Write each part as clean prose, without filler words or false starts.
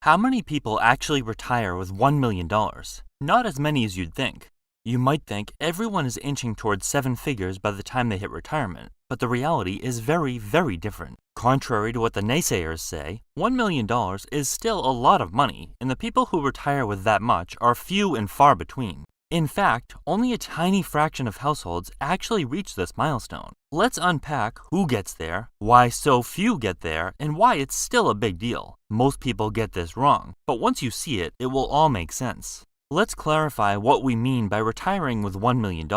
How many people actually retire with $1 million? Not as many as you'd think. You might think everyone is inching towards seven figures by the time they hit retirement, but the reality is very, very different. Contrary to what the naysayers say, $1 million is still a lot of money, and the people who retire with that much are few and far between. In fact, only a tiny fraction of households actually reach this milestone. Let's unpack who gets there, why so few get there, and why it's still a big deal. Most people get this wrong, but once you see it, it will all make sense. Let's clarify what we mean by retiring with $1 million.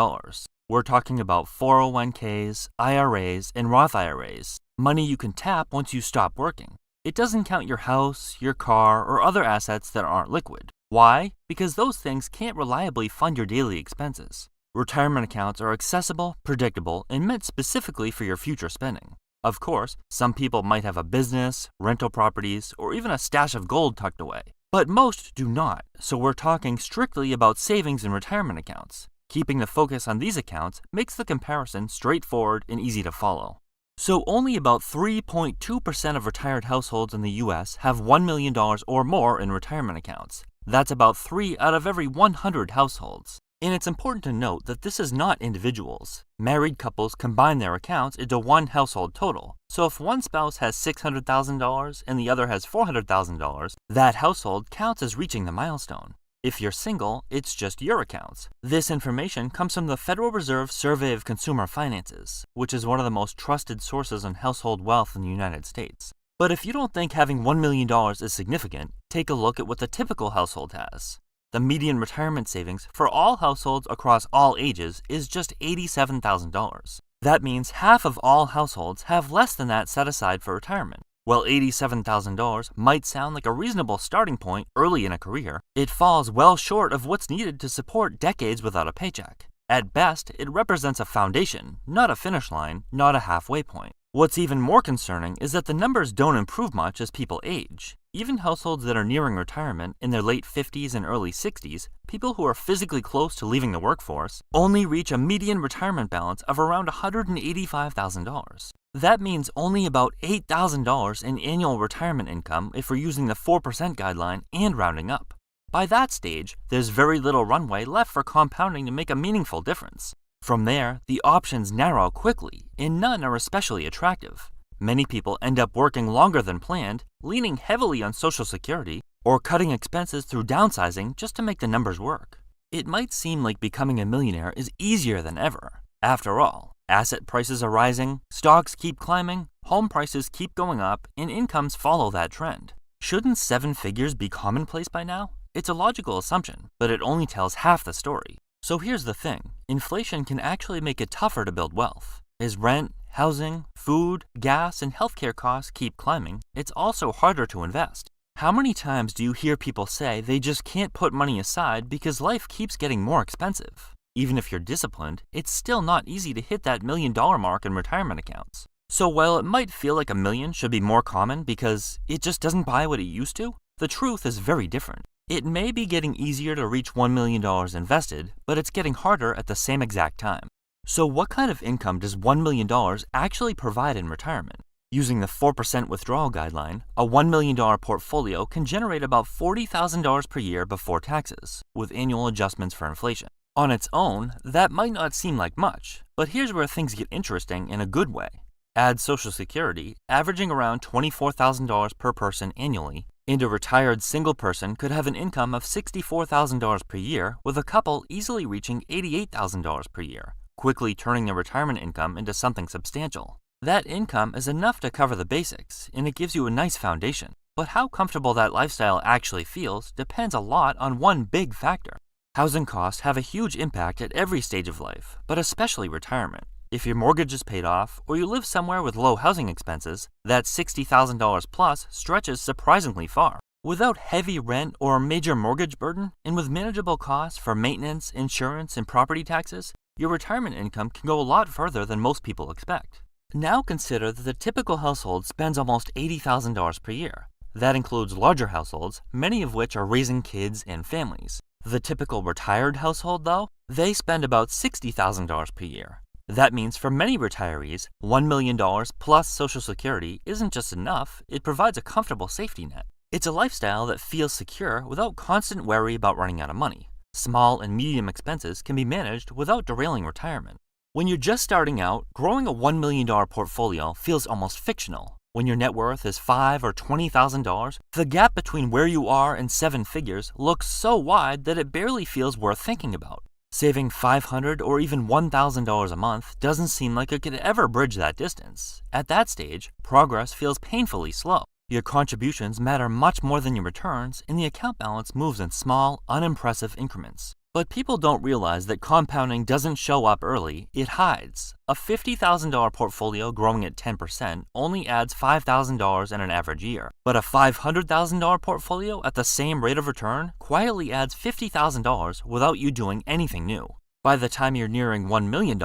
We're talking about 401ks, IRAs, and Roth IRAs, money you can tap once you stop working. It doesn't count your house, your car, or other assets that aren't liquid. Why? Because those things can't reliably fund your daily expenses. Retirement accounts are accessible, predictable, and meant specifically for your future spending. Of course, some people might have a business, rental properties, or even a stash of gold tucked away. But most do not, so we're talking strictly about savings and retirement accounts. Keeping the focus on these accounts makes the comparison straightforward and easy to follow. So only about 3.2% of retired households in the US have $1 million or more in retirement accounts. That's about 3 out of every 100 households. And it's important to note that this is not individuals. Married couples combine their accounts into one household total. So if one spouse has $600,000 and the other has $400,000, that household counts as reaching the milestone. If you're single, it's just your accounts. This information comes from the Federal Reserve Survey of Consumer Finances, which is one of the most trusted sources on household wealth in the United States. But if you don't think having $1 million is significant, take a look at what the typical household has. The median retirement savings for all households across all ages is just $87,000. That means half of all households have less than that set aside for retirement. While $87,000 might sound like a reasonable starting point early in a career, it falls well short of what's needed to support decades without a paycheck. At best, it represents a foundation, not a finish line, not a halfway point. What's even more concerning is that the numbers don't improve much as people age. Even households that are nearing retirement in their late 50s and early 60s, people who are physically close to leaving the workforce, only reach a median retirement balance of around $185,000. That means only about $8,000 in annual retirement income if we're using the 4% guideline and rounding up. By that stage, there's very little runway left for compounding to make a meaningful difference. From there, the options narrow quickly, and none are especially attractive. Many people end up working longer than planned, leaning heavily on Social Security, or cutting expenses through downsizing just to make the numbers work. It might seem like becoming a millionaire is easier than ever. After all, asset prices are rising, stocks keep climbing, home prices keep going up, and incomes follow that trend. Shouldn't seven figures be commonplace by now? It's a logical assumption, but it only tells half the story. So here's the thing, inflation can actually make it tougher to build wealth. As rent, housing, food, gas, and healthcare costs keep climbing, it's also harder to invest. How many times do you hear people say they just can't put money aside because life keeps getting more expensive? Even if you're disciplined, it's still not easy to hit that $1 million mark in retirement accounts. So while it might feel like $1 million should be more common because it just doesn't buy what it used to, the truth is very different. It may be getting easier to reach $1 million invested, but it's getting harder at the same exact time. So what kind of income does $1 million actually provide in retirement? Using the 4% withdrawal guideline, a $1 million portfolio can generate about $40,000 per year before taxes, with annual adjustments for inflation. On its own, that might not seem like much, but here's where things get interesting in a good way. Add Social Security, averaging around $24,000 per person annually, and a retired single person could have an income of $64,000 per year, with a couple easily reaching $88,000 per year, quickly turning their retirement income into something substantial. That income is enough to cover the basics, and it gives you a nice foundation. But how comfortable that lifestyle actually feels depends a lot on one big factor. Housing costs have a huge impact at every stage of life, but especially retirement. If your mortgage is paid off, or you live somewhere with low housing expenses, that $60,000 plus stretches surprisingly far. Without heavy rent or a major mortgage burden, and with manageable costs for maintenance, insurance, and property taxes, your retirement income can go a lot further than most people expect. Now consider that the typical household spends almost $80,000 per year. That includes larger households, many of which are raising kids and families. The typical retired household, though, they spend about $60,000 per year. That means for many retirees, $1 million plus Social Security isn't just enough, it provides a comfortable safety net. It's a lifestyle that feels secure without constant worry about running out of money. Small and medium expenses can be managed without derailing retirement. When you're just starting out, growing a $1 million portfolio feels almost fictional. When your net worth is $5,000 or $20,000, the gap between where you are and seven figures looks so wide that it barely feels worth thinking about. Saving $500 or even $1,000 a month doesn't seem like it could ever bridge that distance. At that stage, progress feels painfully slow. Your contributions matter much more than your returns, and the account balance moves in small, unimpressive increments. But people don't realize that compounding doesn't show up early, it hides. A $50,000 portfolio growing at 10% only adds $5,000 in an average year. But a $500,000 portfolio at the same rate of return quietly adds $50,000 without you doing anything new. By the time you're nearing $1 million,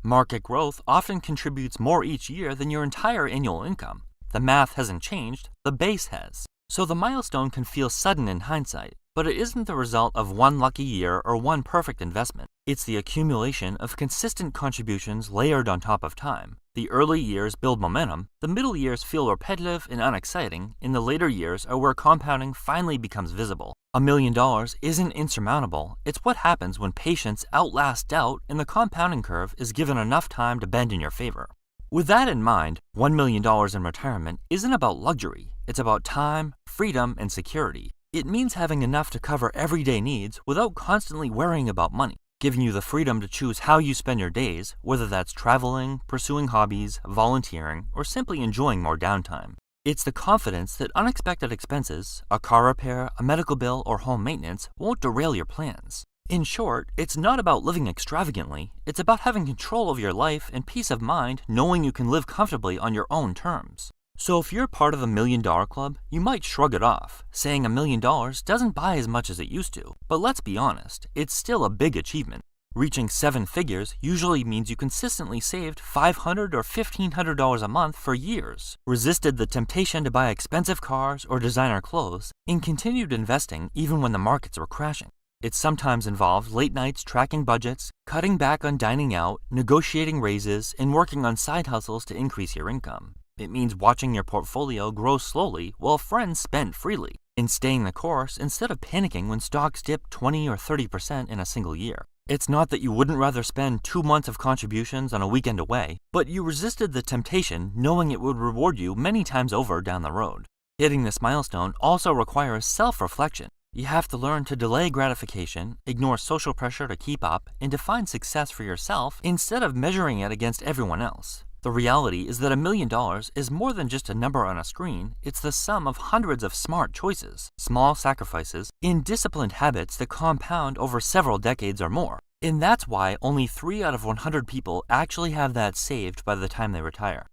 market growth often contributes more each year than your entire annual income. The math hasn't changed, the base has. So the milestone can feel sudden in hindsight, but it isn't the result of one lucky year or one perfect investment. It's the accumulation of consistent contributions layered on top of time. The early years build momentum, the middle years feel repetitive and unexciting, and the later years are where compounding finally becomes visible. $1 million isn't insurmountable, it's what happens when patience outlasts doubt and the compounding curve is given enough time to bend in your favor. With that in mind, $1 million in retirement isn't about luxury, it's about time, freedom, and security. It means having enough to cover everyday needs without constantly worrying about money, giving you the freedom to choose how you spend your days, whether that's traveling, pursuing hobbies, volunteering, or simply enjoying more downtime. It's the confidence that unexpected expenses, a car repair, a medical bill, or home maintenance, won't derail your plans. In short, it's not about living extravagantly, it's about having control of your life and peace of mind knowing you can live comfortably on your own terms. So if you're part of the $1 Million Club, you might shrug it off, saying $1 million doesn't buy as much as it used to. But let's be honest, it's still a big achievement. Reaching seven figures usually means you consistently saved $500 or $1,500 a month for years, resisted the temptation to buy expensive cars or designer clothes, and continued investing even when the markets were crashing. It sometimes involved late nights tracking budgets, cutting back on dining out, negotiating raises, and working on side hustles to increase your income. It means watching your portfolio grow slowly while friends spend freely, and staying the course instead of panicking when stocks dip 20 or 30% in a single year. It's not that you wouldn't rather spend 2 months of contributions on a weekend away, but you resisted the temptation knowing it would reward you many times over down the road. Hitting this milestone also requires self-reflection. You have to learn to delay gratification, ignore social pressure to keep up, and define success for yourself instead of measuring it against everyone else. The reality is that $1 million is more than just a number on a screen, it's the sum of hundreds of smart choices, small sacrifices, and disciplined habits that compound over several decades or more. And that's why only 3 out of 100 people actually have that saved by the time they retire.